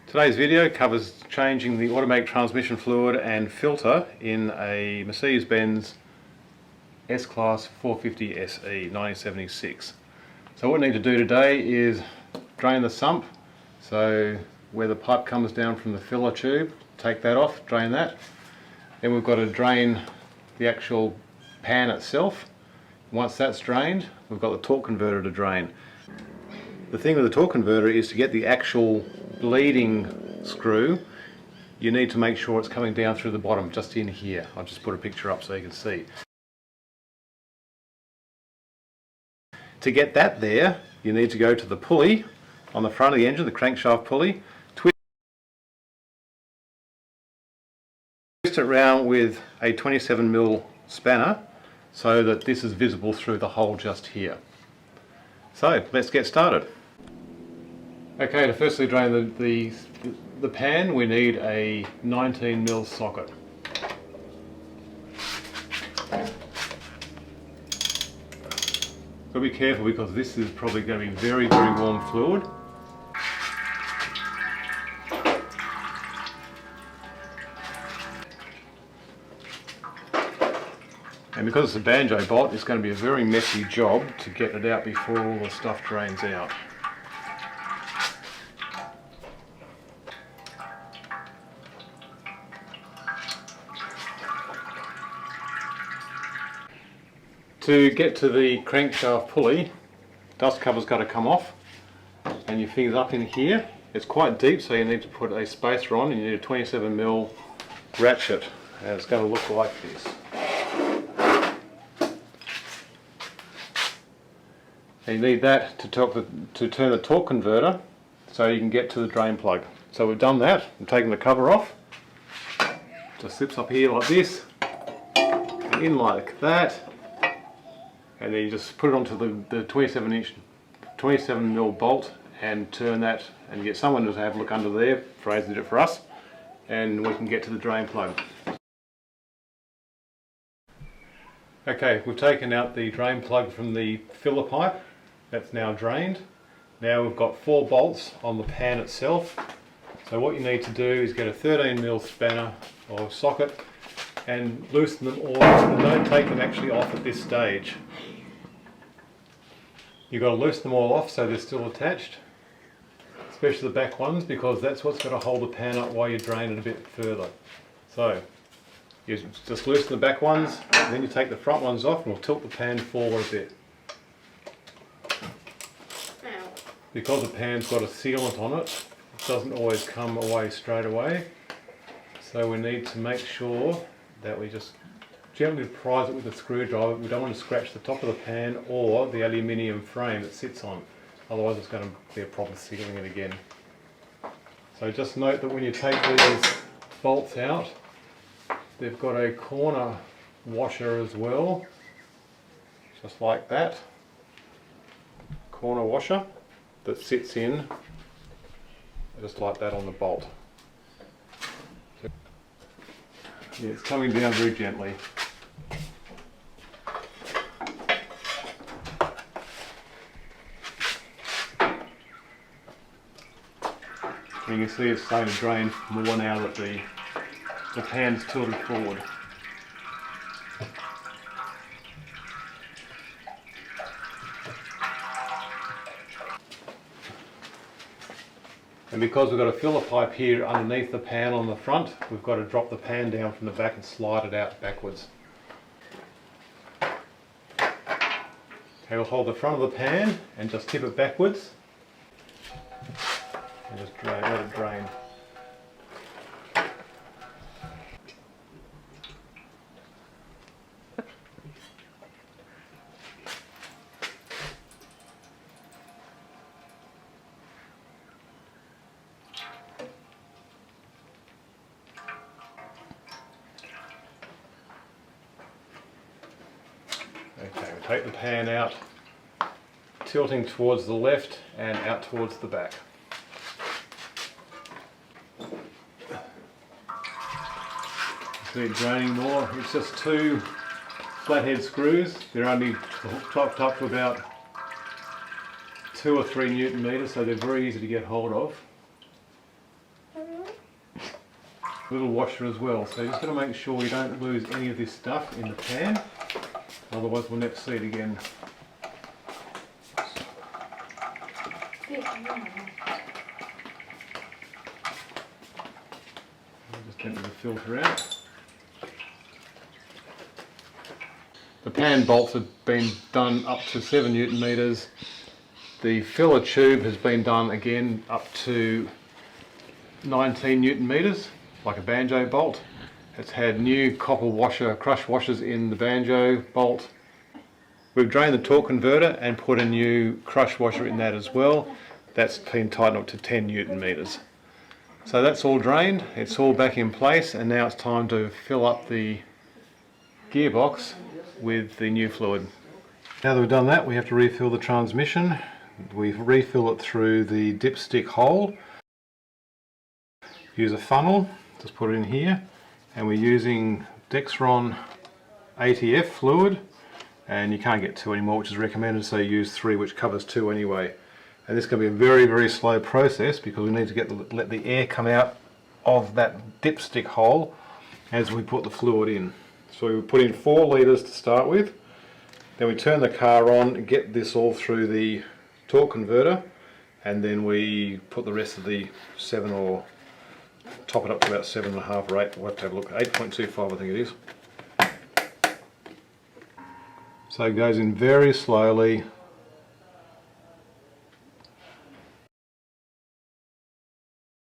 Today's video covers changing the automatic transmission fluid and filter in a Mercedes-Benz S-Class 450 SE 1976. So what we need to do today is drain the sump, so where the pipe comes down from the filler tube, take that off, drain that. Then we've got to drain the actual pan itself. Once that's drained, we've got the torque converter to drain. The thing with the torque converter is to get the actual bleeding screw, you need to make sure it's coming down through the bottom, just in here. I'll just put a picture up so you can see. To get that there, you need to go to the pulley on the front of the engine, the crankshaft pulley, twist it around with a 27mm spanner so that this is visible through the hole just here. So let's get started. Okay, to firstly drain the pan, we need a 19mm socket. Got to be careful because this is probably going to be very, very warm fluid. And because it's a banjo bolt, it's going to be a very messy job to get it out before all the stuff drains out. To get to the crankshaft pulley, dust cover's got to come off, and your finger's up in here. It's quite deep, so you need to put a spacer on, and you need a 27mm ratchet, and it's going to look like this. And you need that to turn the torque converter so you can get to the drain plug. So we've done that. I'm taking the cover off. Just slips up here like this, and in like that. And then you just put it onto the 27mm bolt and turn that, and you get someone to have a look under there. Fraser did it for us, and we can get to the drain plug. Okay, we've taken out the drain plug from the filler pipe. That's now drained. Now we've got 4 bolts on the pan itself. So what you need to do is get a 13mm spanner or socket and loosen them all off, and don't take them actually off at this stage. You've got to loosen them all off so they're still attached, especially the back ones, because that's what's going to hold the pan up while you drain it a bit further. So you just loosen the back ones, and then you take the front ones off, and we'll tilt the pan forward a bit. Because the pan's got a sealant on it, it doesn't always come away straight away. So we need to make sure that we just gently prise it with a screwdriver. We don't want to scratch the top of the pan or the aluminium frame it sits on. Otherwise it's going to be a problem sealing it again. So just note that when you take these bolts out, they've got a corner washer as well. Just like that. Corner washer that sits in just like that on the bolt. Yeah, it's coming down very gently. And you can see it's starting to drain more now that the pan's tilted forward. And because we've got a filler pipe here underneath the pan on the front, we've got to drop the pan down from the back and slide it out backwards. Okay, we'll hold the front of the pan and just tip it backwards. And just let it drain. Okay, we'll take the pan out, tilting towards the left and out towards the back. See it draining more. It's just 2 flathead screws. They're only hooked up to about 2 or 3 Newton meters, so they're very easy to get hold of. little washer as well. So you just got to make sure you don't lose any of this stuff in the pan, otherwise we'll never see it again. Just empty the filter out. The pan bolts have been done up to 7 Newton meters. The filler tube has been done again up to 19 Newton meters, like a banjo bolt. It's had new copper washer, crush washers in the banjo bolt. We've drained the torque converter and put a new crush washer in that as well. That's been tightened up to 10 Newton meters. So that's all drained, it's all back in place, and now it's time to fill up the gearbox with the new fluid. Now that we've done that, we have to refill the transmission. We refill it through the dipstick hole. Use a funnel, just put it in here, and we're using Dexron ATF fluid, and you can't get 2 anymore, which is recommended, so you use 3, which covers 2 anyway. And this is going to be a very, very slow process because we need to let the air come out of that dipstick hole as we put the fluid in. So we put in 4 litres to start with, then we turn the car on, get this all through the torque converter, and then we put the rest of the 7, or top it up to about 7.5 or 8, we'll have to have a look, 8.25 I think it is. So it goes in very slowly,